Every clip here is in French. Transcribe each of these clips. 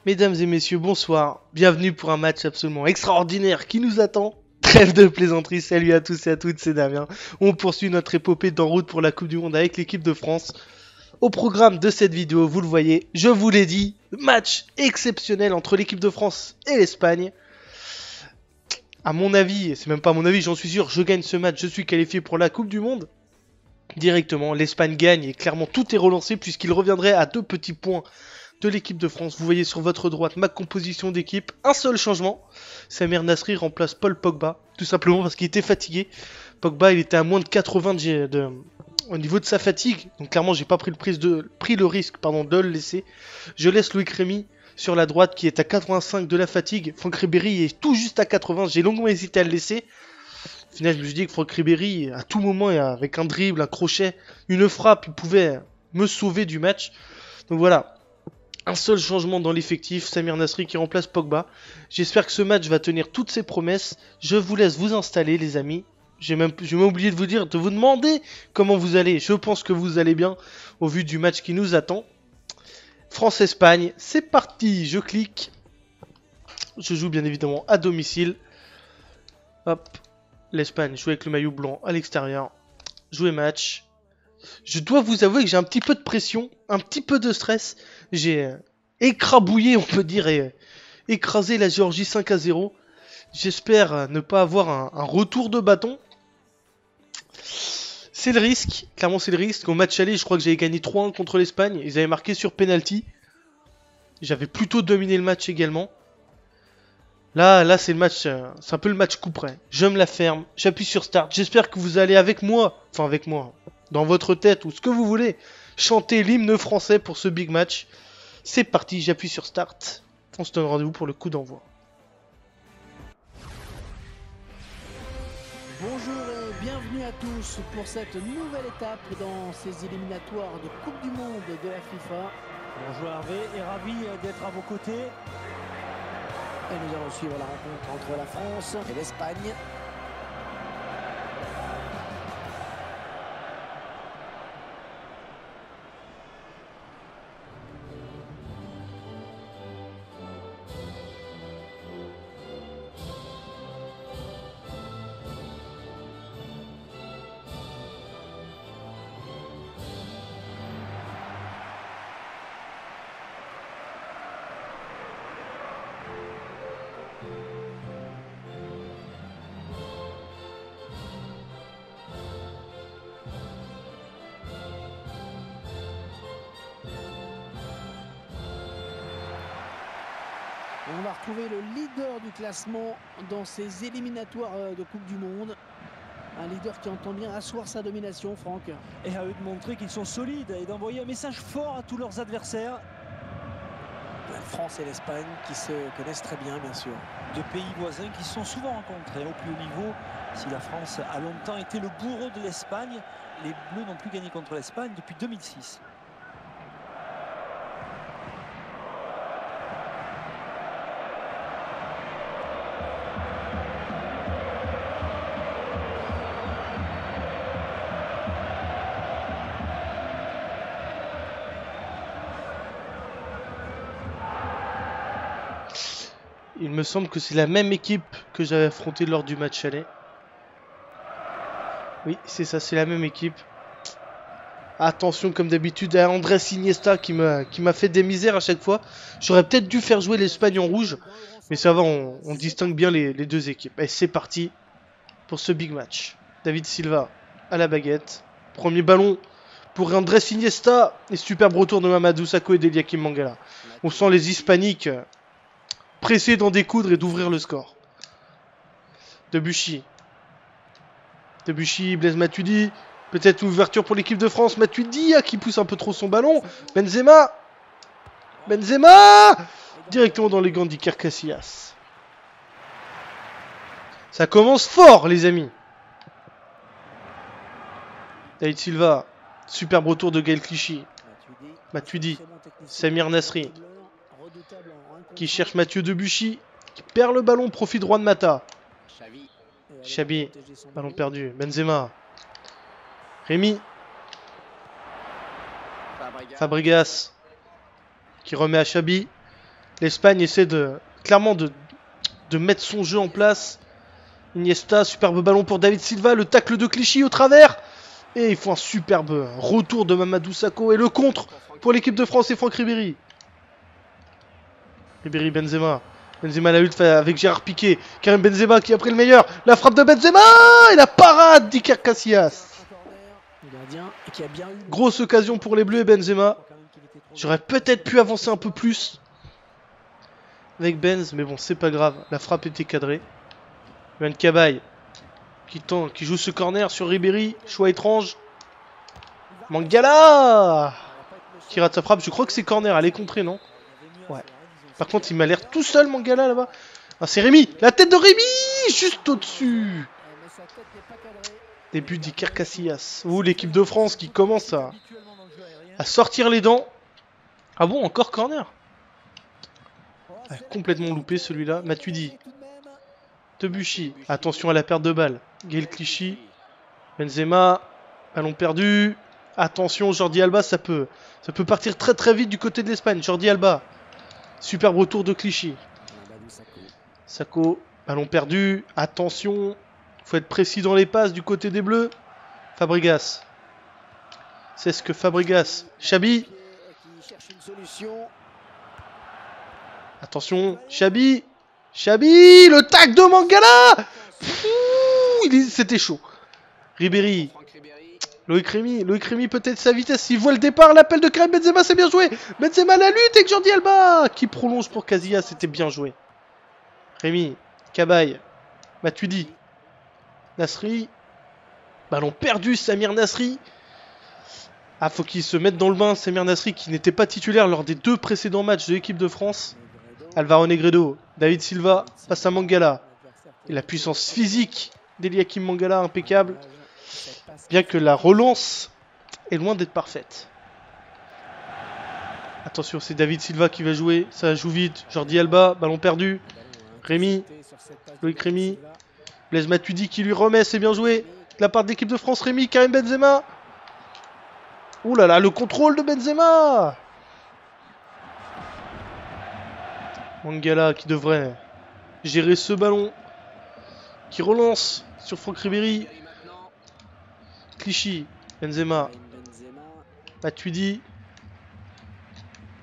Mesdames et messieurs, bonsoir. Bienvenue pour un match absolument extraordinaire qui nous attend. Trêve de plaisanterie, salut à tous et à toutes, c'est Damien. On poursuit notre épopée d'en route pour la Coupe du Monde avec l'équipe de France. Au programme de cette vidéo, vous le voyez, je vous l'ai dit, match exceptionnel entre l'équipe de France et l'Espagne. À mon avis, et c'est même pas à mon avis, j'en suis sûr, je gagne ce match, je suis qualifié pour la Coupe du Monde. Directement, l'Espagne gagne et clairement tout est relancé puisqu'il reviendrait à 2 petits points de l'équipe de France. Vous voyez sur votre droite ma composition d'équipe. Un seul changement. Samir Nasri remplace Paul Pogba. Tout simplement parce qu'il était fatigué. Pogba il était à moins de 80 au niveau de sa fatigue. Donc clairement j'ai pas pris le risque de le laisser. Je laisse Loïc Rémy sur la droite qui est à 85 de la fatigue. Franck Ribéry est tout juste à 80. J'ai longuement hésité à le laisser. Au final je me suis dit que Franck Ribéry à tout moment avec un dribble, un crochet, une frappe, il pouvait me sauver du match. Donc voilà. Un seul changement dans l'effectif, Samir Nasri qui remplace Pogba. J'espère que ce match va tenir toutes ses promesses. Je vous laisse vous installer les amis. J'ai même oublié de vous demander comment vous allez. Je pense que vous allez bien au vu du match qui nous attend. France-Espagne, c'est parti. Je clique. Je joue bien évidemment à domicile. Hop. L'Espagne joue avec le maillot blanc à l'extérieur. Jouer match. Je dois vous avouer que j'ai un petit peu de pression, un petit peu de stress. J'ai écrabouillé, on peut dire, et écrasé la Géorgie 5-0. J'espère ne pas avoir un retour de bâton. C'est le risque, clairement c'est le risque. Au match aller, je crois que j'avais gagné 3-1 contre l'Espagne. Ils avaient marqué sur penalty. J'avais plutôt dominé le match également. Là c'est le match, c'est un peu le match coup près. Je me la ferme, j'appuie sur start. J'espère que vous allez avec moi, dans votre tête ou ce que vous voulez, chanter l'hymne français pour ce big match. C'est parti, j'appuie sur start. On se donne rendez-vous pour le coup d'envoi. Bonjour et bienvenue à tous pour cette nouvelle étape dans ces éliminatoires de Coupe du Monde de la FIFA. Bonjour Hervé et ravi d'être à vos côtés. Et nous allons suivre la rencontre entre la France et l'Espagne. On va retrouver le leader du classement dans ces éliminatoires de Coupe du Monde. Un leader qui entend bien asseoir sa domination, Franck. Et à eux de montrer qu'ils sont solides et d'envoyer un message fort à tous leurs adversaires. La France et l'Espagne qui se connaissent très bien, bien sûr. Deux pays voisins qui se sont souvent rencontrés au plus haut niveau. Si la France a longtemps été le bourreau de l'Espagne, les Bleus n'ont plus gagné contre l'Espagne depuis 2006. Il me semble que c'est la même équipe que j'avais affrontée lors du match aller. Oui, c'est ça, c'est la même équipe. Attention, comme d'habitude, à Andrés Iniesta qui m'a fait des misères à chaque fois. J'aurais peut-être dû faire jouer l'Espagne en rouge. Mais ça va, on distingue bien les deux équipes. Et c'est parti pour ce big match. David Silva à la baguette. Premier ballon pour Andrés Iniesta. Et superbe retour de Mamadou Sakho et d'Eliakim Mangala. On sent les hispaniques pressés d'en découdre et d'ouvrir le score. Debuchy, Blaise Matuidi. Peut-être l'ouverture pour l'équipe de France. Matuidi qui pousse un peu trop son ballon. Benzema directement dans les gants d'Iker Casillas. Ça commence fort les amis. David Silva. Superbe retour de Gaël Clichy. Matuidi. Samir Nasri. Qui cherche Mathieu Debuchy. Qui perd le ballon. Profit droit de Mata. Chabi. Ballon perdu. Benzema. Rémy. Fabregas. Qui remet à Chabi. L'Espagne essaie clairement de mettre son jeu en place. Iniesta, superbe ballon pour David Silva, le tacle de Clichy au travers. Et il faut un superbe retour de Mamadou Sakho. Et le contre pour l'équipe de France et Franck Ribéry. Ribéry, Benzema. Benzema la lutte avec Gérard Piqué. Karim Benzema qui a pris le meilleur. La frappe de Benzema et la parade d'Iker Casillas. Grosse occasion pour les Bleus et Benzema. J'aurais peut-être pu avancer un peu plus avec Benz, mais bon, c'est pas grave. La frappe était cadrée. Yohan Cabaye qui joue ce corner sur Ribéry. Choix étrange. Mangala qui rate sa frappe. Je crois que c'est corner. Elle est contrée, non? Ouais. Par contre, il m'a l'air tout seul, Mangala, là-bas. Ah, c'est Rémi. La tête de Rémi juste au-dessus. Début d'Iker Casillas. Ou l'équipe de France qui commence à sortir les dents. Ah bon, encore corner? Ah, complètement loupé celui-là. Matuidi. Debuchy. Attention à la perte de balle. Gaël Clichy. Benzema. Ballon perdu. Attention, Jordi Alba, ça peut partir très très vite du côté de l'Espagne. Jordi Alba. Superbe retour de Clichy. Sakho. Ballon perdu. Attention. Faut être précis dans les passes du côté des Bleus. Fabregas. C'est ce que Fabregas. Chabi. Attention. Chabi. Chabi. Le tac de Mangala. C'était chaud. Ribéry. Loïc Rémy peut-être sa vitesse. Il voit le départ. L'appel de Karim Benzema. C'est bien joué. Benzema la lutte avec Jordi Alba. Qui prolonge pour Casillas. C'était bien joué. Rémy. Cabaye. Matuidi. Nasri. Ballon perdu, Samir Nasri. Ah, faut qu'il se mette dans le bain, Samir Nasri, qui n'était pas titulaire lors des 2 précédents matchs de l'équipe de France. Alvaro Negredo, David Silva, face à Mangala. Et la puissance physique d'Eliakim Mangala, impeccable. Bien que la relance est loin d'être parfaite. Attention, c'est David Silva qui va jouer. Ça joue vite. Jordi Alba, ballon perdu. Rémy. Loïc Rémy. Blaise Matuidi qui lui remet, c'est bien joué. De la part de l'équipe de France, Rémy, Karim Benzema. Ouh là là, le contrôle de Benzema. Mangala qui devrait gérer ce ballon. Qui relance sur Franck Ribéry. Clichy, Benzema. Matuidi.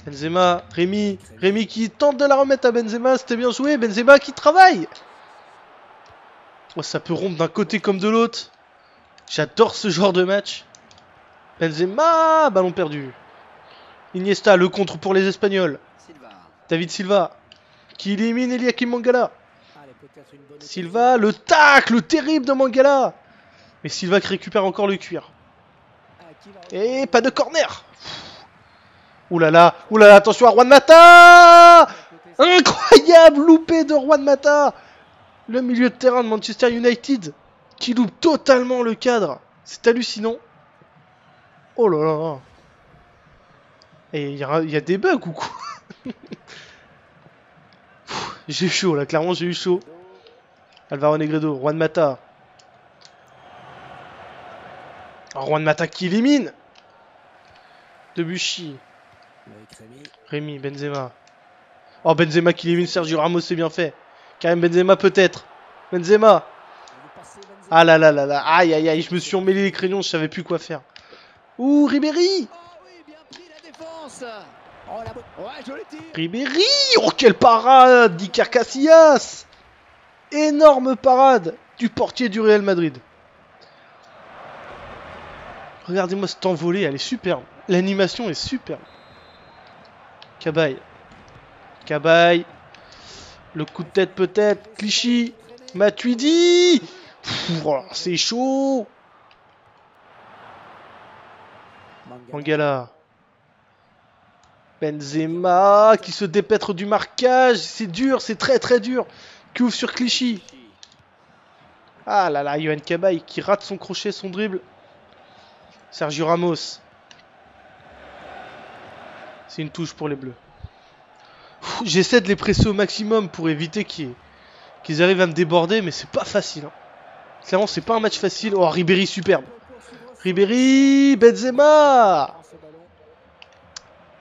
Benzema, Rémy. Rémy qui tente de la remettre à Benzema, c'était bien joué. Benzema qui travaille. Oh, ça peut rompre d'un côté comme de l'autre. J'adore ce genre de match. Benzema, ballon perdu. Iniesta, le contre pour les Espagnols. David Silva, qui élimine Eliakim Mangala. Silva, le tacle terrible de Mangala. Mais Silva qui récupère encore le cuir. Et pas de corner. Oulala, attention à Juan Mata. Incroyable loupé de Juan Mata. Le milieu de terrain de Manchester United qui loupe totalement le cadre. C'est hallucinant. Oh là là. Et il y a des bugs ou quoi? J'ai eu chaud là, clairement j'ai eu chaud. Alvaro Negredo, Juan Mata. Oh, Juan Mata qui élimine. Debuchy. Rémy, Benzema. Oh, Benzema qui élimine Sergio Ramos, c'est bien fait. Karim Benzema peut-être. Benzema. Ah là là là là. Aïe aïe aïe. Je me suis emmêlé les crayons. Je savais plus quoi faire. Ouh, Ribéry. Ribéry. Oh, quelle parade d'Iker Casillas. Énorme parade du portier du Real Madrid. Regardez-moi cette envolée. Elle est superbe. L'animation est superbe. Cabaye. Cabaye. Le coup de tête peut-être. Clichy. Matuidi. Oh, c'est chaud. Mangala. Benzema qui se dépêtre du marquage. C'est dur, c'est très très dur. Qui ouvre sur Clichy. Ah là là, Yohan Cabaye qui rate son crochet, son dribble. Sergio Ramos. C'est une touche pour les Bleus. J'essaie de les presser au maximum pour éviter qu'ils arrivent à me déborder, mais c'est pas facile. Hein. Clairement, c'est pas un match facile. Oh, Ribéry, superbe. Ribéry, Benzema.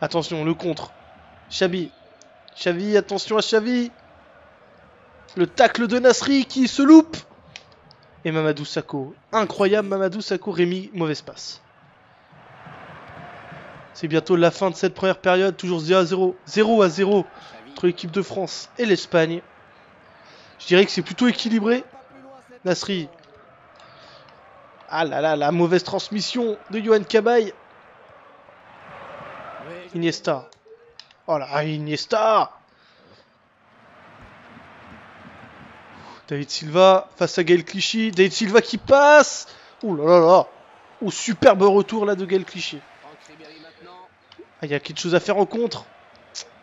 Attention, le contre. Chabi. Xavi, attention à Xavi. Le tacle de Nasri qui se loupe. Et Mamadou Sakho. Incroyable Mamadou Sakho. Rémi, mauvaise passe. C'est bientôt la fin de cette première période. Toujours 0-0. 0-0 entre l'équipe de France et l'Espagne. Je dirais que c'est plutôt équilibré. Nasri. Ah là là, la mauvaise transmission de Yohan Cabaye. Iniesta. Oh là, Iniesta. David Silva face à Gaël Clichy. David Silva qui passe. Ouh là là là. Oh, superbe retour là de Gaël Clichy. Ah, il y a quelque chose à faire en contre.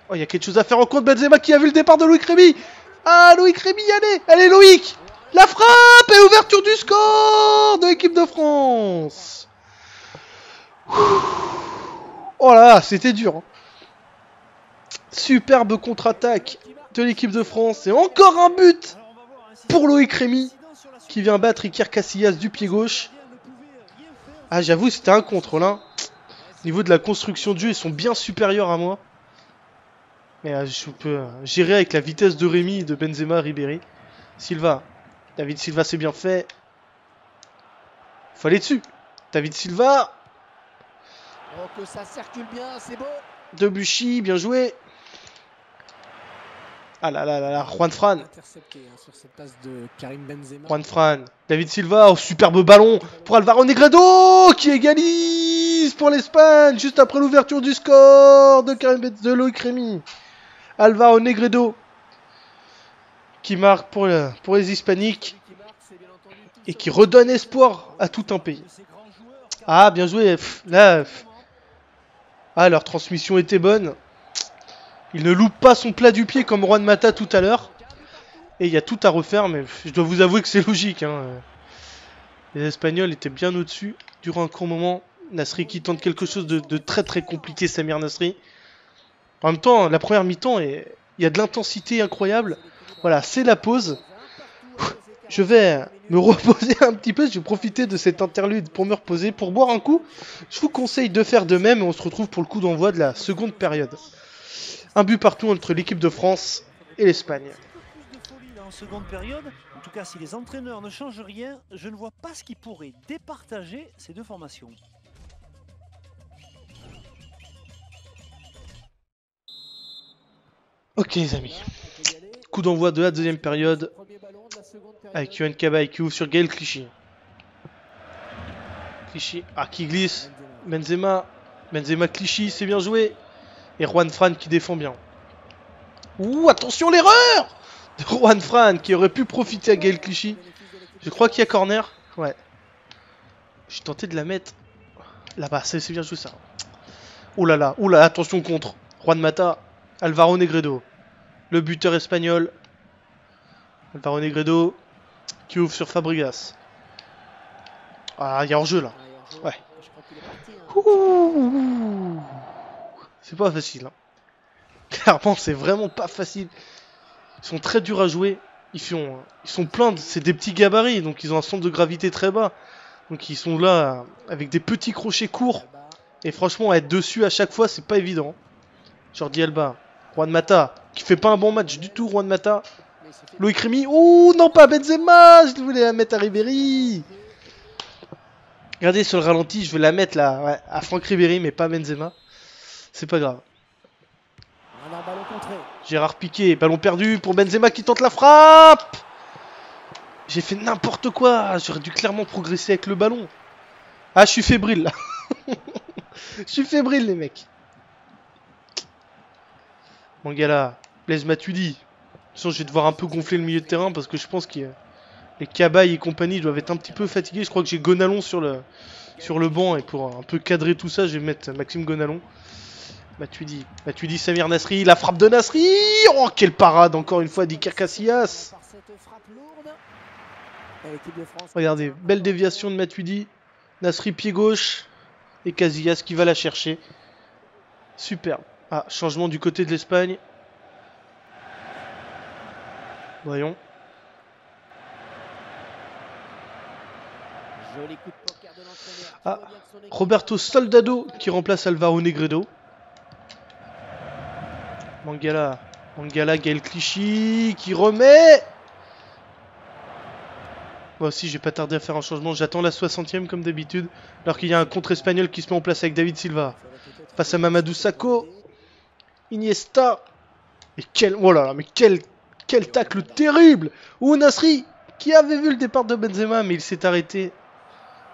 Oh, il y a quelque chose à faire en contre. Benzema qui a vu le départ de Loïc Rémy. Ah, Loïc Rémy, allez. Allez, Loïc. La frappe et ouverture du score de l'équipe de France. Oh là, c'était dur. Hein. Superbe contre-attaque de l'équipe de France. Et encore un but pour Loïc Rémy qui vient battre Iker Casillas du pied gauche. Ah, j'avoue, c'était un contre là. Au niveau de la construction de jeu, ils sont bien supérieurs à moi. Mais je peux gérer avec la vitesse de Rémy, de Benzema, Ribéry. Silva. David Silva, c'est bien fait. Faut aller dessus. David Silva. Oh, que ça circule bien, c'est beau. Debuchy, bien joué. Ah là là là là, Juan Fran. Intercepté sur cette passe de Karim Benzema. Juan Fran. David Silva, oh, superbe ballon pour Alvaro Negredo qui égalise pour l'Espagne juste après l'ouverture du score de Karim Benzema, de Loïc Rémy. Alvaro Negredo qui marque pour les Hispaniques et qui redonne espoir à tout un pays. Ah, bien joué. Ah, leur transmission était bonne. Il ne loupe pas son plat du pied comme Juan Mata tout à l'heure. Et il y a tout à refaire, mais je dois vous avouer que c'est logique. Hein. Les Espagnols étaient bien au-dessus durant un court moment. Nasri qui tente quelque chose de très très compliqué, Samir Nasri. En même temps, la première mi-temps, il y a de l'intensité incroyable. Voilà, c'est la pause. Je vais me reposer un petit peu. Je vais profiter de cette interlude pour me reposer, pour boire un coup. Je vous conseille de faire de même et on se retrouve pour le coup d'envoi de la seconde période. Un but partout entre l'équipe de France et l'Espagne. En seconde période, en tout cas si les entraîneurs ne changent rien, je ne vois pas ce qui pourrait départager ces deux formations. Ok les amis, coup d'envoi de la deuxième période avec Yohan Cabaye qui ouvre sur Gaël Clichy. Clichy, ah qui glisse, Benzema Clichy, c'est bien joué. Et Juan Fran qui défend bien. Ouh, attention l'erreur de Juan Fran qui aurait pu profiter à Gaël Clichy. Je crois qu'il y a corner. Ouais. J'ai tenté de la mettre là-bas, c'est bien joué ça. Oh là là, attention contre. Juan Mata, Alvaro Negredo. Le buteur espagnol. Alvaro Negredo qui ouvre sur Fabregas. Ah, il y a hors-jeu là. Ouais. Ouh. C'est pas facile. Hein. Clairement, c'est vraiment pas facile. Ils sont très durs à jouer. Ils sont pleins. C'est des petits gabarits, donc ils ont un centre de gravité très bas. Donc ils sont là avec des petits crochets courts. Et franchement, être dessus à chaque fois, c'est pas évident. Jordi Alba, Juan Mata, qui fait pas un bon match du tout, Juan Mata. Loïc Rémy, oh non pas Benzema, je voulais la mettre à Ribéry. Regardez sur le ralenti, je vais la mettre là, ouais, à Franck Ribéry, mais pas Benzema. C'est pas grave. Gérard Piqué, ballon perdu pour Benzema qui tente la frappe. J'ai fait n'importe quoi, j'aurais dû clairement progresser avec le ballon. Ah, je suis fébrile là. Je suis fébrile les mecs. Mangala, Blaise Matuidi. De toute façon, je vais devoir un peu gonfler le milieu de terrain parce que je pense que les Cabaye et compagnie doivent être un petit peu fatigués. Je crois que j'ai Gonalon sur le banc et pour un peu cadrer tout ça, je vais mettre Maxime Gonalon. Matuidi, Samir Nasri, la frappe de Nasri. Oh, quelle parade encore une fois d'Iker Casillas. Regardez, belle déviation de Matuidi. Nasri pied gauche. Et Casillas qui va la chercher. Superbe. Ah, changement du côté de l'Espagne. Voyons. Ah, Roberto Soldado qui remplace Alvaro Negredo. Mangala Mangala, Gaël Clichy qui remet. Moi aussi, j'ai pas tardé à faire un changement. J'attends la 60e comme d'habitude. Alors qu'il y a un contre espagnol qui se met en place avec David Silva. Face à Mamadou Sakho. Iniesta. Et quel... Oh là là, mais quel tacle terrible. Ou Nasri qui avait vu le départ de Benzema, mais il s'est arrêté.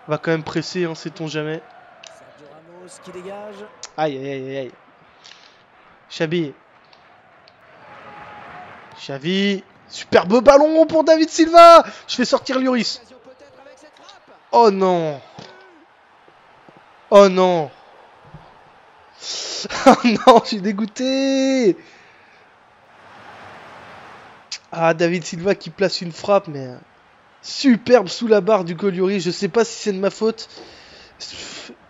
On va quand même presser, hein, sait-on jamais. Sergio Ramos qui dégage. Aïe, aïe, aïe, aïe. Xavi. Xavi. Superbe ballon pour David Silva. Je fais sortir Lloris. Occasion peut-être avec cette frappe. Oh non. Oh non. Oh non, je suis dégoûté. Ah, David Silva qui place une frappe, mais superbe sous la barre du goal Lloris. Je sais pas si c'est de ma faute.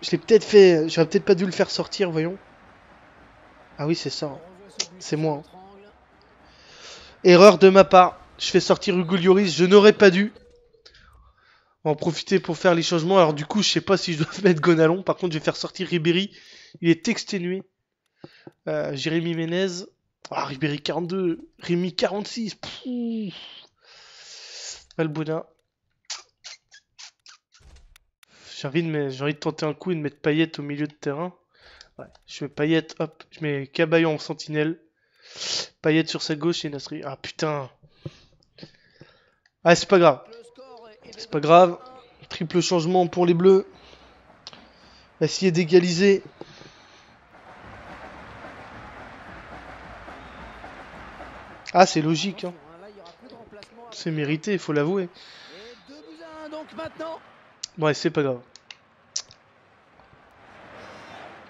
Je l'ai peut-être fait. J'aurais peut-être pas dû le faire sortir, voyons. Ah oui, c'est ça. On revoit ce but C'est sur moi. notre angle. Erreur de ma part. Je fais sortir Hugo Lloris. Je n'aurais pas dû. On va en profiter pour faire les changements. Alors du coup, je sais pas si je dois mettre Gonalon. Par contre, je vais faire sortir Ribéry. Il est exténué. Jérémy Ménez. Ah, Ribéry 42. Rémi 46. Valbuena. J'ai envie de tenter un coup et de mettre Payet au milieu de terrain. Ouais, je mets Payet, hop. Je mets Cabayo en sentinelle. Payet sur sa gauche et Nasri. Ah putain. Ah, c'est pas grave. Le score est de C'est pas grave. Triple changement pour les Bleus. Essayer d'égaliser. Ah, c'est logique, hein. Là, il y aura plus de remplacement. C'est mérité, il faut l'avouer. Et 2-1 donc maintenant. Ouais, c'est pas grave.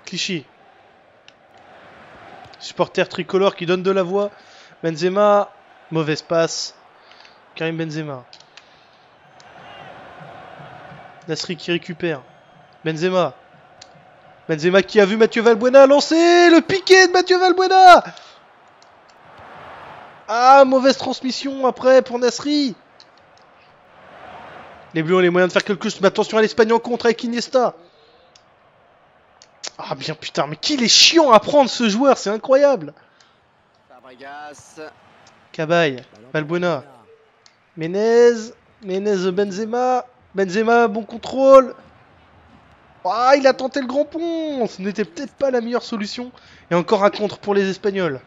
Clichy. Supporter tricolore qui donne de la voix. Benzema. Mauvaise passe. Karim Benzema. Nasri qui récupère. Benzema. Benzema qui a vu Mathieu Valbuena lancer. Le piqué de Mathieu Valbuena. Ah, mauvaise transmission après pour Nasri. Les Bleus ont les moyens de faire quelque chose. Mais attention à l'Espagne en contre avec Iniesta. Ah bien putain, mais qu'il est chiant à prendre ce joueur, c'est incroyable. Fabregas. Cabaye, Valbuena, Menez, Benzema. Benzema, bon contrôle. Ah, il a tenté le grand pont. Ce n'était peut-être pas la meilleure solution. Et encore un contre pour les Espagnols.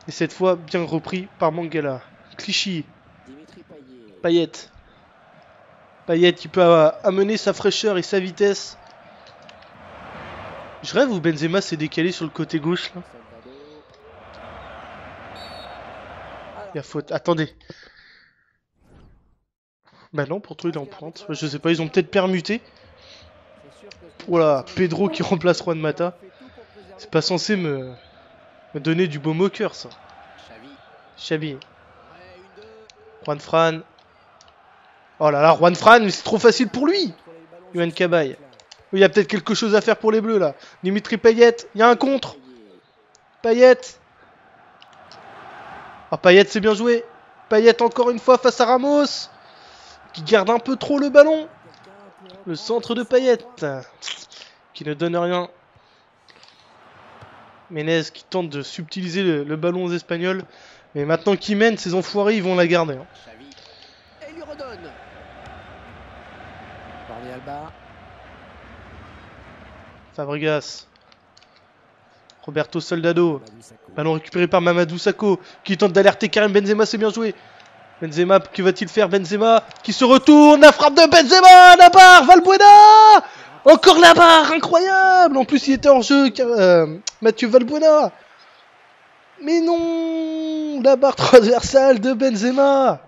Et cette fois, bien repris par Mangala. Clichy, Dimitri Payet. Payet qui peut amener sa fraîcheur et sa vitesse. Je rêve où Benzema s'est décalé sur le côté gauche là. Il y a faute. Attendez. Bah non, pour toi il est en pointe. Je sais pas, ils ont peut-être permuté. Voilà, Pedro qui remplace Juan Mata. C'est pas censé me donner du baume au cœur ça. Xavi. Juan Fran. Oh là là, Juan Fran, mais c'est trop facile pour lui. Yohan Cabaye. Il y a peut-être quelque chose à faire pour les Bleus là. Dimitri Payet, il y a un contre. Payet. Ah, Payet, c'est bien joué. Payet encore une fois face à Ramos. Qui garde un peu trop le ballon. Le centre de Payet. Qui ne donne rien. Menez qui tente de subtiliser le ballon aux Espagnols. Mais maintenant qu'ils mènent, ces enfoirés, ils vont la garder. Hein. Et il lui redonne. Jordi Alba. Fabregas. Roberto Soldado. Ballon récupéré par Mamadou Sakho. Qui tente d'alerter Karim Benzema, c'est bien joué. Benzema, que va-t-il faire? Benzema qui se retourne. La frappe de Benzema. La barre. Valbuena. Encore la barre. Incroyable. En plus, il était hors jeu. Mathieu Valbuena. Mais non. La barre transversale de Benzema.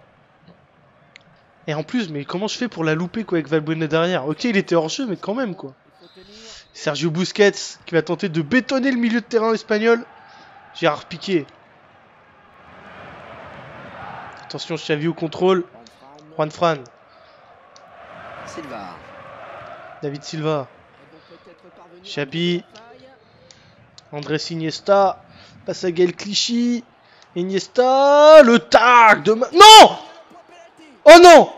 Et en plus, mais comment je fais pour la louper quoi avec Valbuena derrière? Ok, il était hors jeu, mais quand même quoi. Sergio Busquets qui va tenter de bétonner le milieu de terrain espagnol. Gérard Piqué. Attention, Xavi au contrôle. Juan Fran. Silva. David Silva. Xavi. Andrés Iniesta. Passe à Gaël Clichy. Iniesta. Le tac de... Non! Oh non!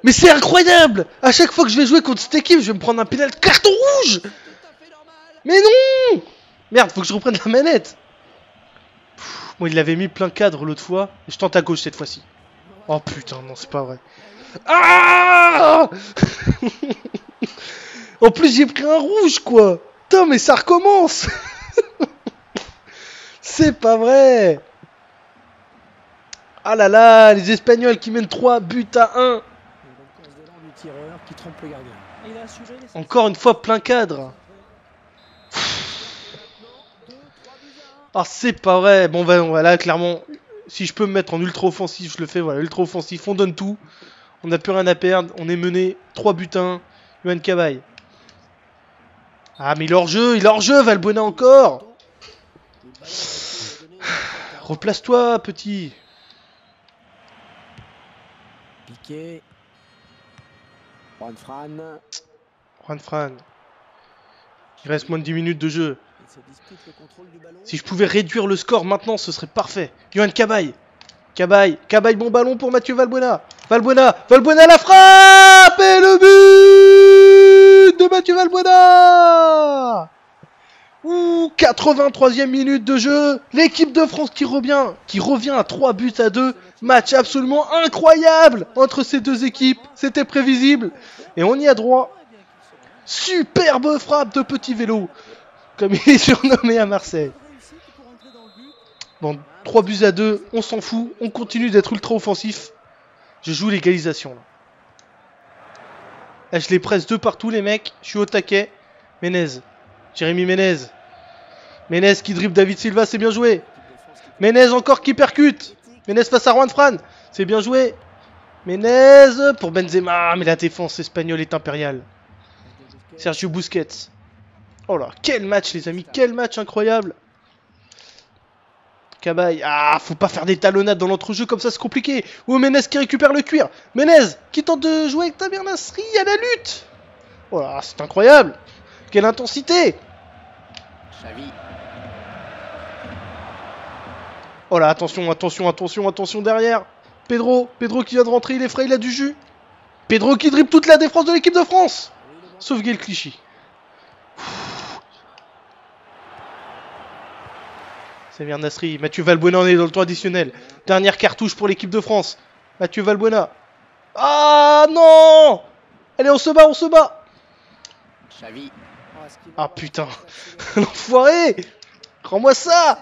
Mais c'est incroyable! À chaque fois que je vais jouer contre cette équipe, je vais me prendre un pénal carton rouge! Mais non! Merde, faut que je reprenne la manette! Bon, il l'avait mis plein cadre l'autre fois. Je tente à gauche cette fois-ci. Oh putain, non, c'est pas vrai. Ah En plus, j'ai pris un rouge, quoi. Putain, mais ça recommence. C'est pas vrai. Ah là là, les Espagnols qui mènent 3-1. Encore une fois, plein cadre. Ah, c'est pas vrai. Bon, voilà, clairement, si je peux me mettre en ultra offensif, je le fais. Voilà, ultra offensif, on donne tout. On n'a plus rien à perdre. On est mené 3-1. Yohan Cabaye. Ah, mais il est hors jeu, Valbuena encore. Replace-toi, petit. Piqué. Juan Fran. Il reste moins de 10 minutes de jeu. Si je pouvais réduire le score maintenant, ce serait parfait. Yohan Cabaye. Cabaye, bon ballon pour Mathieu Valbuena. Valbuena la frappe et le but de Mathieu Valbuena. Ouh, 83e minute de jeu. L'équipe de France qui revient à 3-2. Match absolument incroyable entre ces deux équipes. C'était prévisible. Et on y a droit. Superbe frappe de petit vélo, comme il est surnommé à Marseille. Bon, 3-2, on s'en fout. On continue d'être ultra offensif. Je joue l'égalisation. Là, je les presse de partout, les mecs. Je suis au taquet. Jérémy Ménez. Ménez qui dribble David Silva, c'est bien joué. Ménez encore qui percute. Ménez face à Juan Fran. C'est bien joué. Ménez pour Benzema. Mais la défense espagnole est impériale. Sergio Busquets. Oh là, quel match les amis. Quel match incroyable. Cabaye. Ah, faut pas faire des talonnades dans l'entrejeu comme ça, c'est compliqué. Oh, Ménez qui récupère le cuir. Ménez qui tente de jouer avec Tamir Nasri à la lutte. Oh là, c'est incroyable. Quelle intensité. Xavi. Oh là, attention derrière. Pedro qui vient de rentrer, il est frais, il a du jus. Pedro qui dribble toute la défense de l'équipe de France. Sauf Gaël Clichy. Samir Nasri, Mathieu Valbuena, on est dans le temps additionnel. Dernière cartouche pour l'équipe de France. Mathieu Valbuena. Ah non. Allez, on se bat. Xavi. Ah putain. L'enfoiré. Rends-moi ça.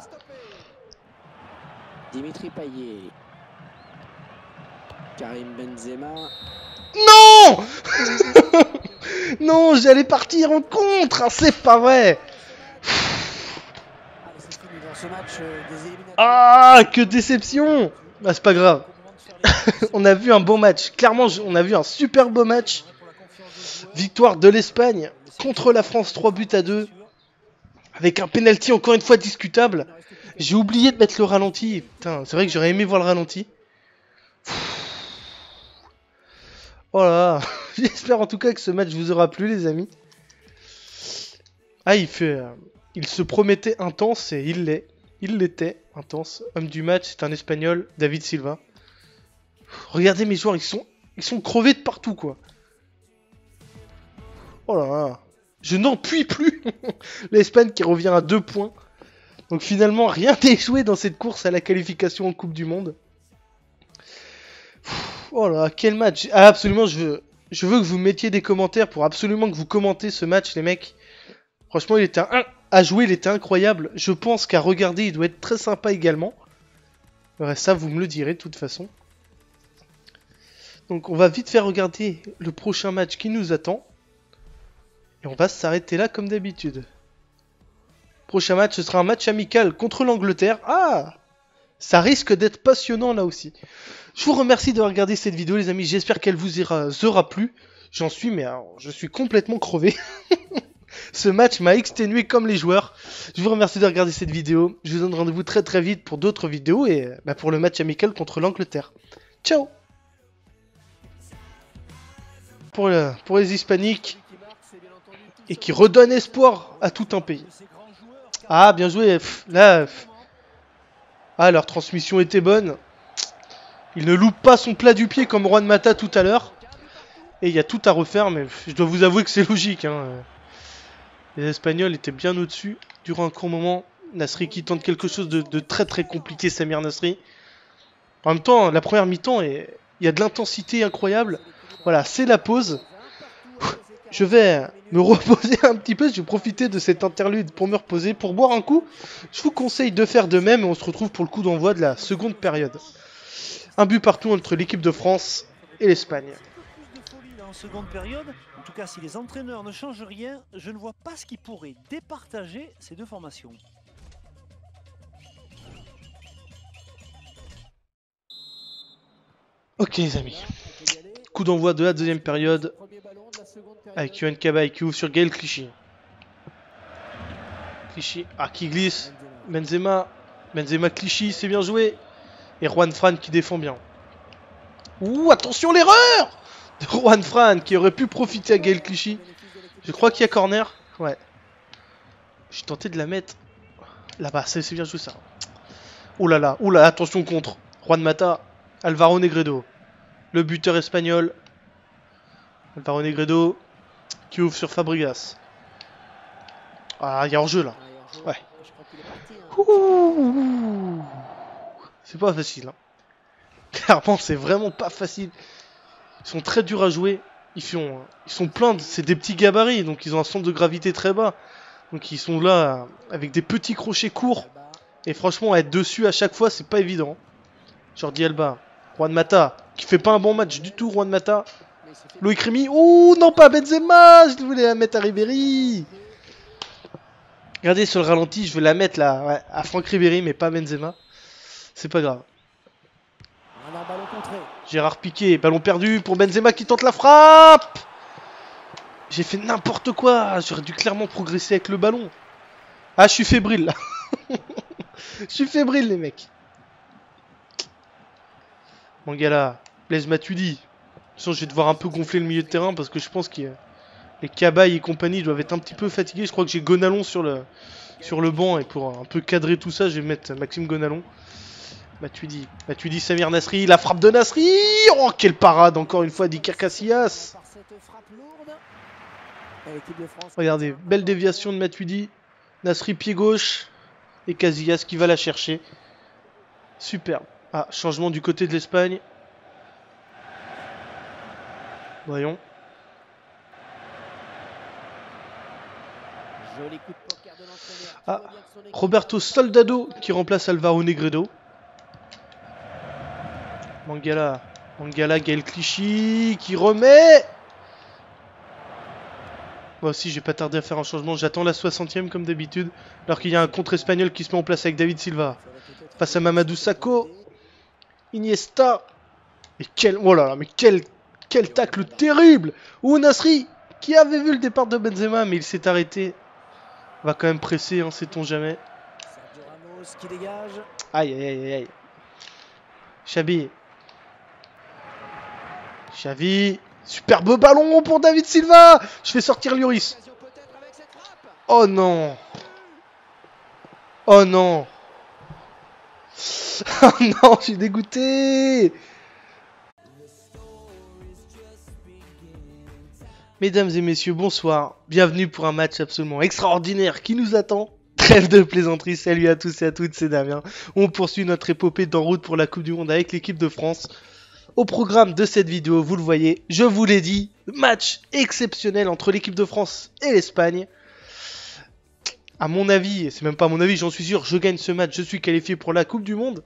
Dimitri Payet. Karim Benzema. Non. Non, j'allais partir en contre. Ah, c'est pas vrai. Ah, que déception. Bah, c'est pas grave. On a vu un bon match. Clairement, on a vu un super beau match. Victoire de l'Espagne contre la France, 3-2. Avec un penalty encore une fois discutable. J'ai oublié de mettre le ralenti. Putain, c'est vrai que j'aurais aimé voir le ralenti. Voilà. J'espère en tout cas que ce match vous aura plu, les amis. Ah, il se promettait intense et il l'est. Il l'était, intense. Homme du match, c'est un Espagnol, David Silva. Regardez mes joueurs, ils sont crevés de partout, quoi. Oh là là. Je n'en puis plus. L'Espagne qui revient à 2 points. Donc finalement, rien n'est joué dans cette course à la qualification en Coupe du Monde. Oh là, quel match. Ah, absolument, je veux que vous mettiez des commentaires pour absolument que vous commentez ce match, les mecs. Franchement, il était à jouer, il était incroyable. Je pense qu'à regarder, il doit être très sympa également. Ouais, ça, vous me le direz de toute façon. Donc, on va vite faire regarder le prochain match qui nous attend. Et on va s'arrêter là comme d'habitude. Prochain match, ce sera un match amical contre l'Angleterre. Ah! Ça risque d'être passionnant là aussi. Je vous remercie de regarder cette vidéo, les amis. J'espère qu'elle vous aura plu. J'en suis, mais alors, je suis complètement crevé. Ce match m'a exténué comme les joueurs. Je vous remercie de regarder cette vidéo. Je vous donne rendez-vous très très vite pour d'autres vidéos et pour le match amical contre l'Angleterre. Ciao! Pour les Hispaniques et qui redonne espoir à tout un pays. Ah, bien joué. Ah, leur transmission était bonne. Il ne loupe pas son plat du pied comme Juan Mata tout à l'heure. Et il y a tout à refaire, mais je dois vous avouer que c'est logique. Hein. Les Espagnols étaient bien au-dessus durant un court moment. Nasri qui tente quelque chose de très très compliqué, Samir Nasri. En même temps, la première mi-temps, il y a de l'intensité incroyable. Voilà, c'est la pause. Je vais me reposer un petit peu, je vais profiter de cette interlude pour me reposer, pour boire un coup. Je vous conseille de faire de même et on se retrouve pour le coup d'envoi de la seconde période. Un but partout entre l'équipe de France et l'Espagne. Plus de folie là en seconde période. En tout cas, si les entraîneurs ne changent rien, je ne vois pas ce qui pourrait départager ces deux formations. Ok les amis, coup d'envoi de la deuxième période avec Yohan Cabaye qui ouvre sur Gaël Clichy. Clichy, qui glisse, Benzema Clichy, c'est bien joué. Et Juan Fran qui défend bien. Ouh, attention l'erreur de Juan Fran qui aurait pu profiter à Gaël Clichy. Je crois qu'il y a corner, ouais. J'ai tenté de la mettre là-bas, c'est bien joué ça. Oh là là, attention contre Juan Mata. Alvaro Negredo, le buteur espagnol. Alvaro Negredo qui ouvre sur Fabregas. Ah, il y a hors-jeu là. Ouais. C'est pas facile. Hein. Clairement, c'est vraiment pas facile. Ils sont très durs à jouer. Ils sont pleins, c'est des petits gabarits, donc ils ont un centre de gravité très bas. Donc ils sont là avec des petits crochets courts. Et franchement, être dessus à chaque fois, c'est pas évident. Jordi Alba. Juan Mata, qui fait pas un bon match du tout, Juan Mata. Loïc Rémy, oh non pas Benzema, je voulais la mettre à Ribéry. Regardez sur le ralenti, je vais la mettre là, ouais, à Franck Ribéry, mais pas Benzema. C'est pas grave. Gérard Piqué, ballon perdu pour Benzema qui tente la frappe. J'ai fait n'importe quoi, j'aurais dû clairement progresser avec le ballon. Ah, je suis fébrile là. Je suis fébrile les mecs. Mangala, Blaise Matuidi. De toute façon, je vais devoir un peu gonfler le milieu de terrain parce que je pense que les Cabaye et compagnie doivent être un petit peu fatigués. Je crois que j'ai Gonalon sur le banc et pour un peu cadrer tout ça, je vais mettre Maxime Gonalon. Matuidi, Samir Nasri, la frappe de Nasri. Oh, quelle parade encore une fois d'Iker Casillas. Regardez, belle déviation de Matuidi. Nasri pied gauche et Casillas qui va la chercher. Superbe. Ah, changement du côté de l'Espagne. Voyons. Ah, Roberto Soldado qui remplace Alvaro Negredo. Mangala, Gaël Clichy qui remet. Moi aussi, je vais pas tarder à faire un changement. J'attends la 60e comme d'habitude. Alors qu'il y a un contre espagnol qui se met en place avec David Silva. Face à Mamadou Sakho. Iniesta. Et quel tacle terrible. Ou Nasri qui avait vu le départ de Benzema mais il s'est arrêté. Va quand même presser, hein, sait-on jamais. Aïe. Xavi. Superbe ballon pour David Silva. Je fais sortir Lloris. Oh non. Oh non, je suis dégoûté. Mesdames et messieurs, bonsoir. Bienvenue pour un match absolument extraordinaire qui nous attend. Trêve de plaisanterie, salut à tous et à toutes, c'est Damien. On poursuit notre épopée d'en route pour la Coupe du Monde avec l'équipe de France. Au programme de cette vidéo, vous le voyez, je vous l'ai dit, match exceptionnel entre l'équipe de France et l'Espagne. À mon avis, et c'est même pas à mon avis, j'en suis sûr, je gagne ce match, je suis qualifié pour la Coupe du Monde.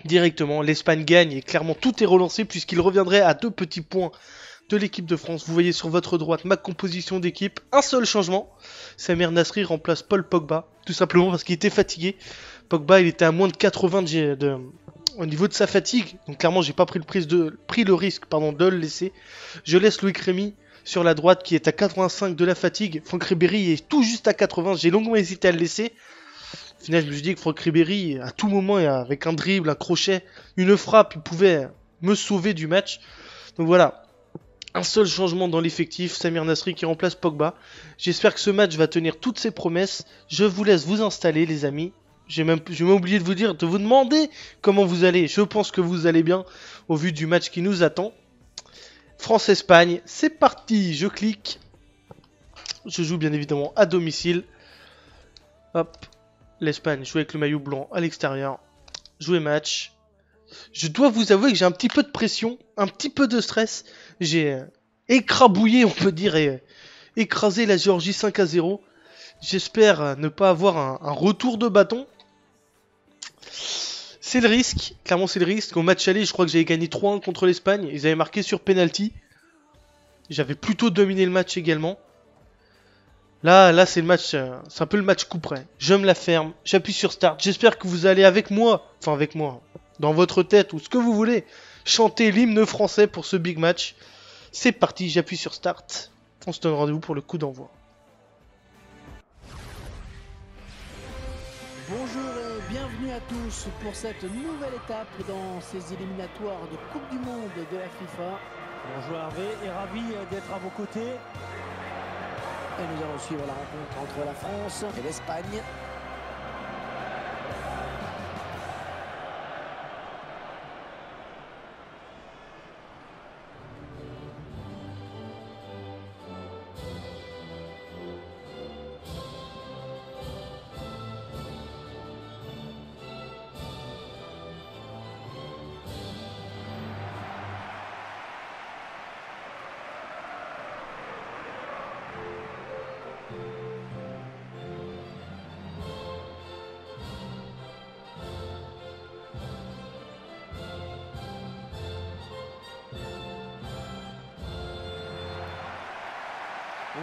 Directement, l'Espagne gagne et clairement tout est relancé puisqu'il reviendrait à 2 petits points de l'équipe de France. Vous voyez sur votre droite ma composition d'équipe, un seul changement. Samir Nasri remplace Paul Pogba, tout simplement parce qu'il était fatigué. Pogba, il était à moins de 80 au niveau de sa fatigue, donc clairement j'ai pas pris le risque de le laisser. Je laisse Loïc Rémy sur la droite qui est à 85 de la fatigue. Franck Ribéry est tout juste à 80, j'ai longuement hésité à le laisser. Au final je me suis dit que Franck Ribéry à tout moment avec un dribble, un crochet, une frappe, il pouvait me sauver du match. Donc voilà, un seul changement dans l'effectif, Samir Nasri qui remplace Pogba. J'espère que ce match va tenir toutes ses promesses. Je vous laisse vous installer les amis. J'ai même oublié de vous demander comment vous allez. Je pense que vous allez bien au vu du match qui nous attend. France-Espagne, c'est parti. Je clique. Je joue bien évidemment à domicile. Hop. l'Espagne joue avec le maillot blanc à l'extérieur. Jouer match. Je dois vous avouer que j'ai un petit peu de pression, un petit peu de stress. J'ai écrabouillé, on peut dire, et écrasé la Géorgie 5-0. J'espère ne pas avoir un retour de bâton. C'est le risque, clairement c'est le risque. Au match aller, je crois que j'avais gagné 3-1 contre l'Espagne. Ils avaient marqué sur penalty. J'avais plutôt dominé le match également. Là c'est le match, c'est un peu le match coup près. Je me la ferme, j'appuie sur start. J'espère que vous allez avec moi, dans votre tête ou ce que vous voulez, chanter l'hymne français pour ce big match. C'est parti, j'appuie sur start. On se donne rendez-vous pour le coup d'envoi. Bonjour et bienvenue à tous pour cette nouvelle étape dans ces éliminatoires de Coupe du Monde de la FIFA. Bonjour Hervé et ravi d'être à vos côtés. Et nous allons suivre la rencontre entre la France et l'Espagne.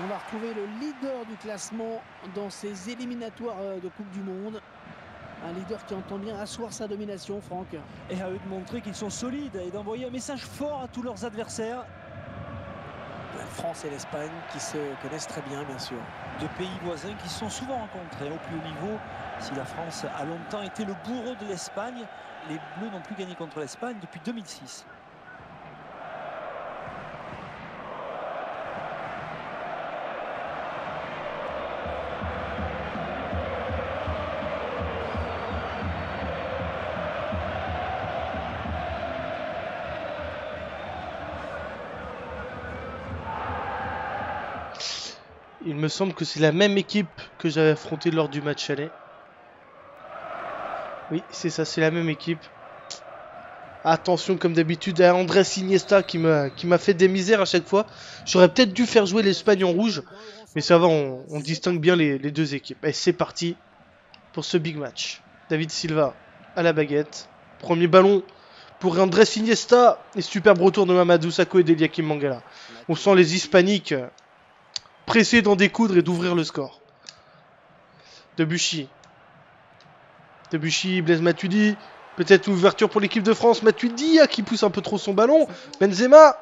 On va retrouver le leader du classement dans ces éliminatoires de Coupe du Monde. Un leader qui entend bien asseoir sa domination, Franck. Et à eux de montrer qu'ils sont solides et d'envoyer un message fort à tous leurs adversaires. La France et l'Espagne qui se connaissent très bien, bien sûr. Deux pays voisins qui se sont souvent rencontrés au plus haut niveau. Si la France a longtemps été le bourreau de l'Espagne, les Bleus n'ont plus gagné contre l'Espagne depuis 2006. Il me semble que c'est la même équipe que j'avais affrontée lors du match aller. Oui, c'est ça, c'est la même équipe. Attention, comme d'habitude, à Andrés Iniesta qui m'a fait des misères à chaque fois. J'aurais peut-être dû faire jouer l'Espagne en rouge. Mais ça va, on distingue bien les deux équipes. Et c'est parti pour ce big match. David Silva à la baguette. Premier ballon pour Andrés Iniesta. Et superbe retour de Mamadou Sakho et d'Eliakim Mangala. On sent les hispaniques pressés d'en découdre et d'ouvrir le score. Debuchy, Blaise Matuidi. Peut-être une ouverture pour l'équipe de France. Matuidi qui pousse un peu trop son ballon. Benzema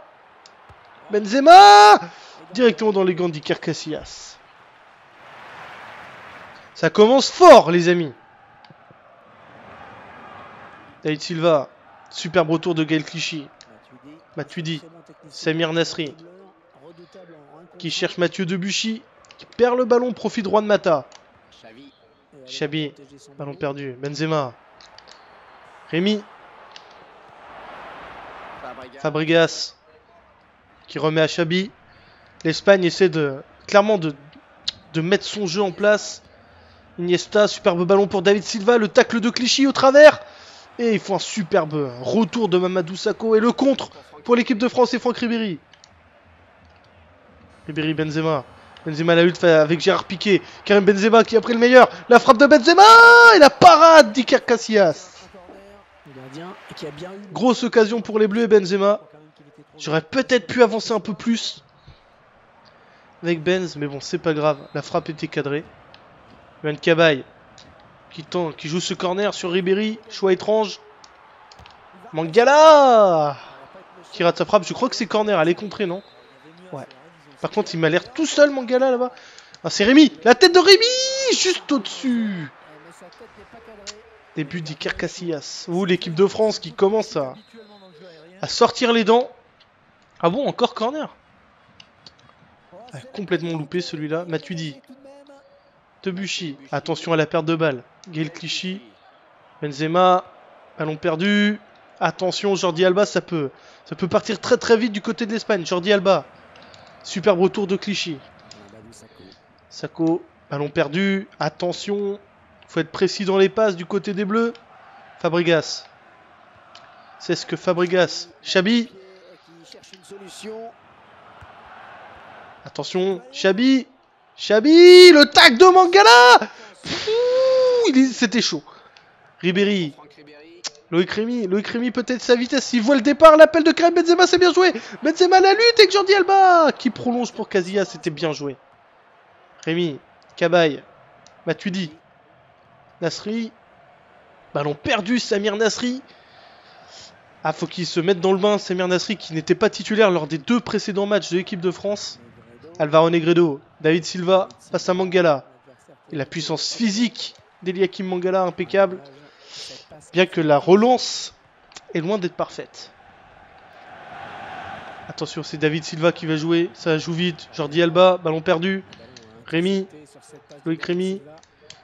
directement dans les gants d'Iker Casillas. Ça commence fort, les amis. David Silva. Superbe retour de Gaël Clichy. Matuidi. Samir Nasri. Qui cherche Mathieu Debuchy. Qui perd le ballon. Profit droit de Mata. Xabi. Ballon perdu. Benzema. Rémi. Fabregas. Qui remet à Xabi. L'Espagne essaie clairement de mettre son jeu en place. Iniesta, superbe ballon pour David Silva. Le tacle de Clichy au travers. Et il faut un superbe retour de Mamadou Sakho. Et le contre pour l'équipe de France et Franck Ribéry. Benzema. Benzema la lutte avec Gérard Piqué. Karim Benzema qui a pris le meilleur. La frappe de Benzema. Et la parade d'Iker Casillas. Grosse occasion pour les Bleus et Benzema. J'aurais peut-être pu avancer un peu plus avec Benz, mais bon, c'est pas grave. La frappe était cadrée. Yohan Cabaye qui joue ce corner sur Ribéry. Choix étrange. Mangala qui rate sa frappe. Je crois que c'est corner. Elle est contrée, non? Ouais. Par contre, il m'a l'air tout seul, Mangala, là-bas. Ah, c'est Rémi. La tête de Rémi juste au-dessus. Début d'Iker Casillas. Ou l'équipe de France qui commence à sortir les dents. Ah bon, encore corner? Ah, complètement loupé celui-là. Matuidi. Debuchy. Attention à la perte de balle. Gaël Clichy. Benzema. Ballon perdu. Attention, Jordi Alba, ça peut partir très très vite du côté de l'Espagne. Jordi Alba. Superbe retour de Clichy. Sakho. Ballon perdu. Attention. Faut être précis dans les passes du côté des Bleus. Fabregas. C'est ce que Fabregas. Chabi. Attention, Chabi. Chabi, le tac de Mangala. C'était chaud. Ribéry. Loïc Rémy peut-être sa vitesse. S'il voit le départ, l'appel de Karim Benzema, c'est bien joué. Benzema la lutte avec Jordi Alba qui prolonge pour Casillas, c'était bien joué. Rémy, Cabaye, Matuidi, Nasri. Ballon perdu, Samir Nasri. Ah, faut qu'il se mette dans le bain, Samir Nasri qui n'était pas titulaire lors des 2 précédents matchs de l'équipe de France. Alvaro Negredo, David Silva, face à Mangala. Et la puissance physique d'Eliakim Mangala, impeccable. Bien que la relance est loin d'être parfaite. Attention, c'est David Silva qui va jouer. Ça joue vite. Jordi Alba, ballon perdu. Rémy, Loïc Rémy.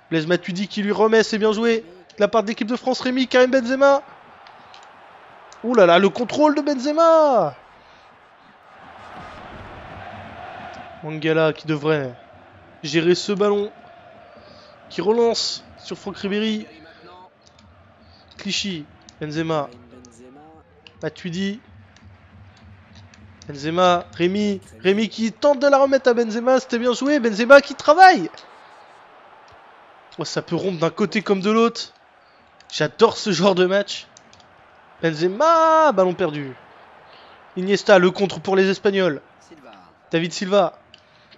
Blaise Matuidi qui lui remet, c'est bien joué. De la part de l'équipe de France, Rémy, Karim Benzema. Ouh là là, le contrôle de Benzema. Mangala qui devrait gérer ce ballon. Qui relance sur Franck Ribéry. Clichy, Benzema, Matuidi, Benzema, Rémy qui tente de la remettre à Benzema, c'était bien joué, Benzema qui travaille. Oh, ça peut rompre d'un côté comme de l'autre. J'adore ce genre de match. Benzema, ballon perdu. Iniesta, le contre pour les Espagnols. David Silva,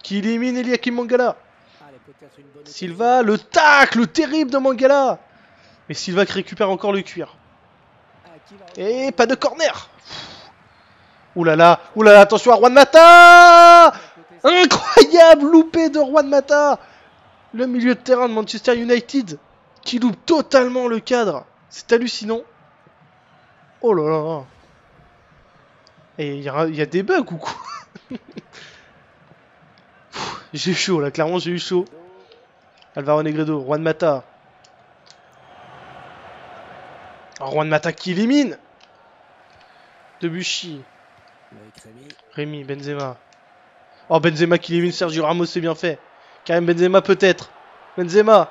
qui élimine Eliakim Mangala. Silva, le tacle terrible de Mangala. Mais Silva qui récupère encore le cuir. Et pas de corner. Oulala, attention à Juan Mata. Incroyable loupé de Juan Mata. Le milieu de terrain de Manchester United qui loupe totalement le cadre. C'est hallucinant. Oh là là. Et il y a des bugs ou quoi? J'ai eu chaud là, clairement j'ai eu chaud. Alvaro Negredo, Juan Mata. Oh, Juan Mata qui élimine. Debuchy. Rémy, Benzema. Oh, Benzema qui élimine Sergio Ramos, c'est bien fait. Karim Benzema peut-être. Benzema.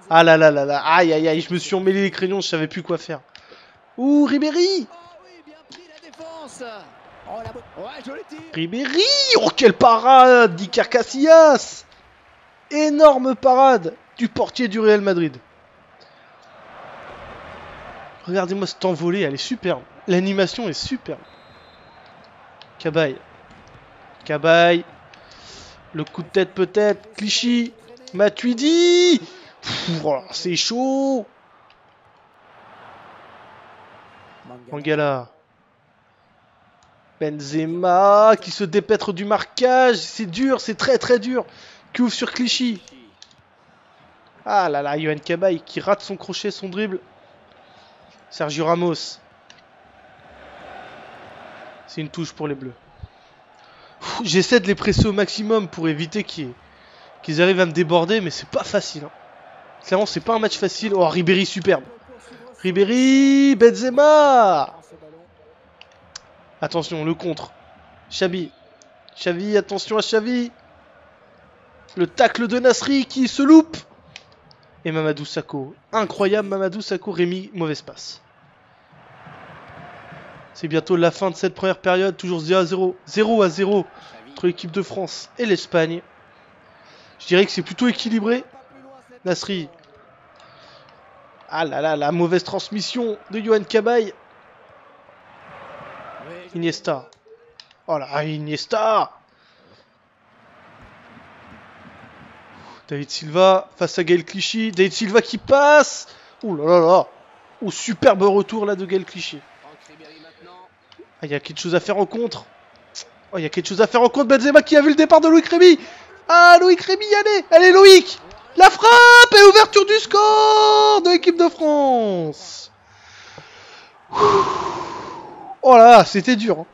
Ah là là là là. Aïe aïe aïe, je me suis emmêlé les crayons, je savais plus quoi faire. Ouh, Ribéry. Ribéry. Oh, quelle parade d'Iker Casillas. Énorme parade du portier du Real Madrid. Regardez-moi cette envolée, elle est superbe. L'animation est superbe. Cabaye. Le coup de tête peut-être. Clichy. Matuidi. Oh, c'est chaud. Mangala. Benzema qui se dépêtre du marquage. C'est dur, c'est très très dur. Qui ouvre sur Clichy. Ah là là, Yohan Cabaye qui rate son crochet, son dribble. Sergio Ramos. C'est une touche pour les Bleus. J'essaie de les presser au maximum pour éviter qu'ils arrivent à me déborder, mais c'est pas facile. Hein. Clairement, c'est pas un match facile. Oh, Ribéry, superbe. Ribéry, Benzema. Attention, le contre. Xavi, attention à Xavi. Le tacle de Nasri qui se loupe. Et Mamadou Sakho. Incroyable Mamadou Sakho. Rémy, mauvaise passe. C'est bientôt la fin de cette première période. Toujours 0-0. 0-0 entre l'équipe de France et l'Espagne. Je dirais que c'est plutôt équilibré. Nasri. Ah là là, la mauvaise transmission de Yohan Cabaye. Iniesta. Oh là, Iniesta. David Silva face à Gaël Clichy. David Silva qui passe. Ouh là là là. Oh, superbe retour là de Gaël Clichy. Ah, il y a quelque chose à faire en contre. Oh, il y a quelque chose à faire en contre. Benzema qui a vu le départ de Loïc Rémy. Ah, Loïc Rémy, allez Loïc. La frappe et ouverture du score de l'équipe de France. Oh là là, c'était dur. Hein.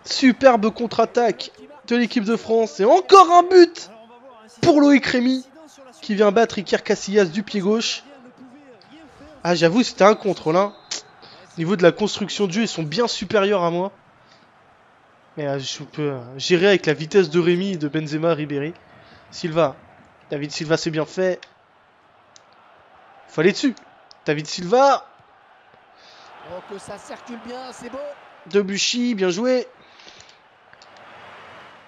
Superbe contre-attaque de l'équipe de France. Et encore un but pour Loïc Rémy qui vient battre Iker Casillas du pied gauche. Ah, j'avoue, c'était un contrôle. Hein. Au niveau de la construction de jeu, ils sont bien supérieurs à moi. Mais je peux gérer avec la vitesse de Rémy et de Benzema, Ribéry. Silva. David Silva, c'est bien fait. Faut aller dessus. David Silva. Oh, que ça circule bien, c'est beau. Debuchy, bien joué.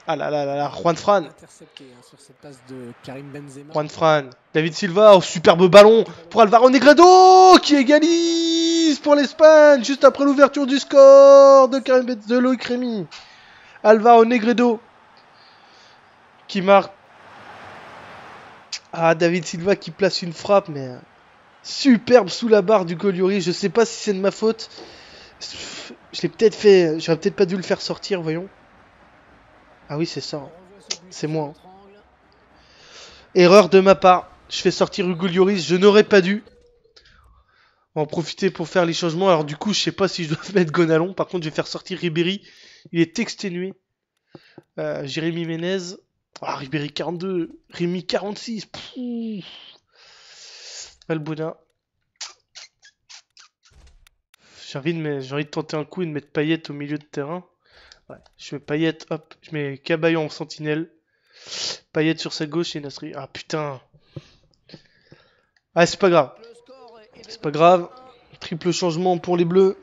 Ah là là là là, Juan Fran. Intercepté sur cette passe de Karim Benzema. Juan Fran. David Silva, oh, superbe ballon pour Alvaro Negredo qui égalise pour l'Espagne juste après l'ouverture du score de Loïc Rémy. Alvaro Negredo qui marque. Ah, David Silva qui place une frappe, mais superbe sous la barre du Goliori. Je sais pas si c'est de ma faute. Je l'ai peut-être fait. J'aurais peut-être pas dû le faire sortir, voyons. Ah oui, c'est ça. C'est moi. Hein. Erreur de ma part. Je fais sortir Hugo Lloris. Je n'aurais pas dû. On va en profiter pour faire les changements. Alors du coup, je sais pas si je dois mettre Gonalon. Par contre, je vais faire sortir Ribéry. Il est exténué. Jérémy Ménez. Ah, Ribéry 42. Rémi 46. Valbuena. J'ai envie de tenter un coup et de mettre Payet au milieu de terrain. Ouais, je mets Payet, hop, je mets Cabayo en sentinelle. Payet sur sa gauche et Nasri. Ah putain. Ah, c'est pas grave. C'est pas grave. Triple changement pour les Bleus.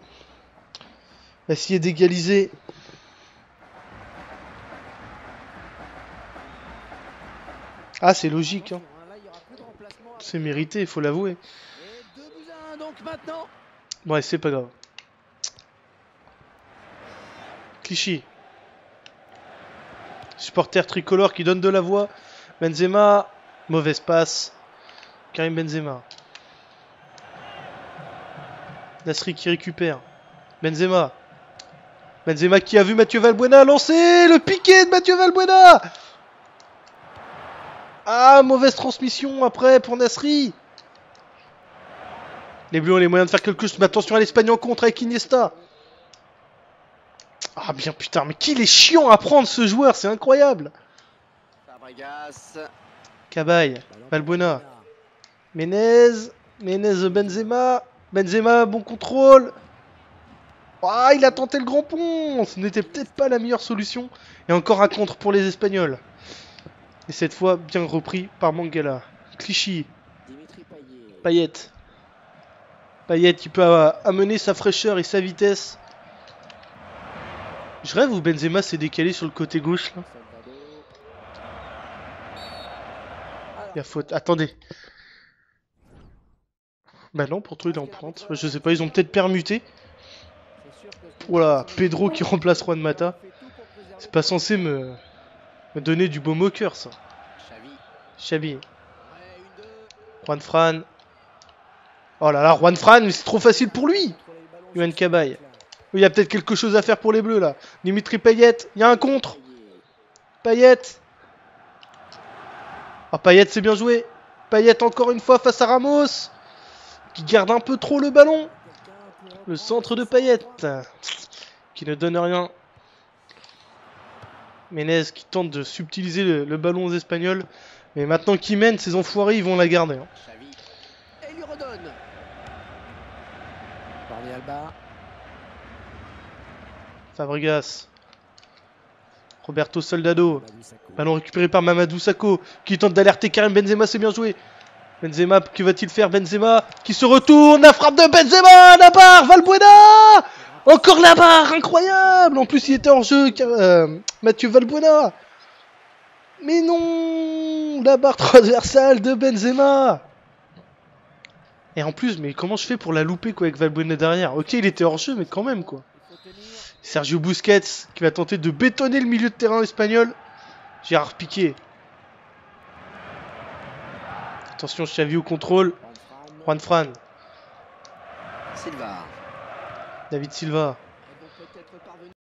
Essayer d'égaliser. Ah, c'est logique. Hein. C'est mérité, il faut l'avouer. Ouais, c'est pas grave. Clichy. Supporter tricolore qui donne de la voix. Benzema. Mauvaise passe. Karim Benzema. Nasri qui récupère. Benzema. Benzema qui a vu Mathieu Valbuena lancer le piqué de Mathieu Valbuena. Ah, mauvaise transmission après pour Nasri. Les Bleus ont les moyens de faire quelque chose. Mais attention à l'Espagne en contre avec Iniesta. Ah bien putain, mais qu'il est chiant à prendre ce joueur, c'est incroyable. Cabaye, Valbuena. Ménez, Benzema. Benzema, bon contrôle. Ah, il a tenté le grand pont. Ce n'était peut-être pas la meilleure solution. Et encore un contre pour les Espagnols. Et cette fois, bien repris par Mangala. Clichy. Payet. Payet qui peut amener sa fraîcheur et sa vitesse. Je rêve où Benzema s'est décalé sur le côté gauche là. Il y a faute. Attendez. Bah non, pour toi il est en pointe. Je sais pas, ils ont peut-être permuté. Voilà, Pedro qui remplace Juan Mata. C'est pas censé me donner du baume au cœur ça. Xavi. Juan Fran. Oh là là, Juan Fran, mais c'est trop facile pour lui. Yohan Cabaye. Il y a peut-être quelque chose à faire pour les Bleus là. Dimitri Payet, il y a un contre. Payet. Ah, Payet, c'est bien joué. Payet encore une fois face à Ramos. Qui garde un peu trop le ballon. Le centre de Payet. Qui ne donne rien. Ménez qui tente de subtiliser le ballon aux Espagnols. Mais maintenant qu'ils mènent, ces enfoirés, ils vont la garder. Hein. Et il lui redonne. Jordi Alba. Fabregas. Roberto Soldado. Ballon récupéré par Mamadou Sakho. Qui tente d'alerter Karim Benzema, c'est bien joué. Benzema, que va-t-il faire? Benzema qui se retourne. La frappe de Benzema. La barre. Valbuena. Encore la barre. Incroyable. En plus, il était hors jeu. Mathieu Valbuena. Mais non. La barre transversale de Benzema. Et en plus, mais comment je fais pour la louper quoi avec Valbuena derrière? Ok, il était hors jeu, mais quand même quoi. Sergio Busquets qui va tenter de bétonner le milieu de terrain espagnol. Gérard Piqué. Attention, Xavi au contrôle. Juan Fran. Silva. David Silva.